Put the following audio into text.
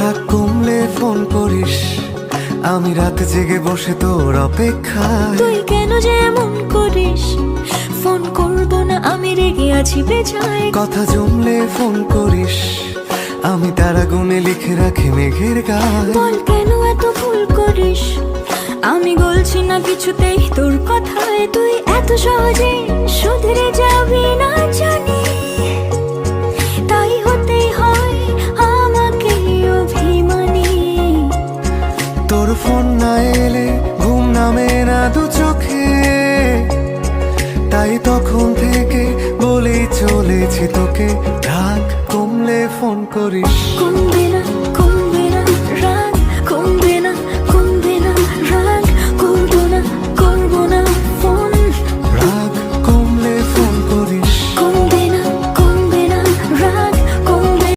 রাগ কমলে ফোন করিস, আমি রাত জেগে বসে তোর অপেক্ষায়। তুই কেন যে এমন করিস, ফোন করবো না আমি রেগে আছি বেজায়। কথা জমলে ফোন করিস, আমি তারা গুনে লিখে রাখি মেঘের গায়। বল কেন এত ভুল করিস, আমি গলছি না কিছুতেই তোর কথায়। তুই এত সহজে শুধরে যাবি না জানি, তাই হতেই হয় আমাকে অভিমানী। তোর ফোন না এলে ঘুম নামে না দু চোখে, তাই তখন থেকে বলেই চলেছি তোকে, রাগ কমলে ফোন করিস। কোন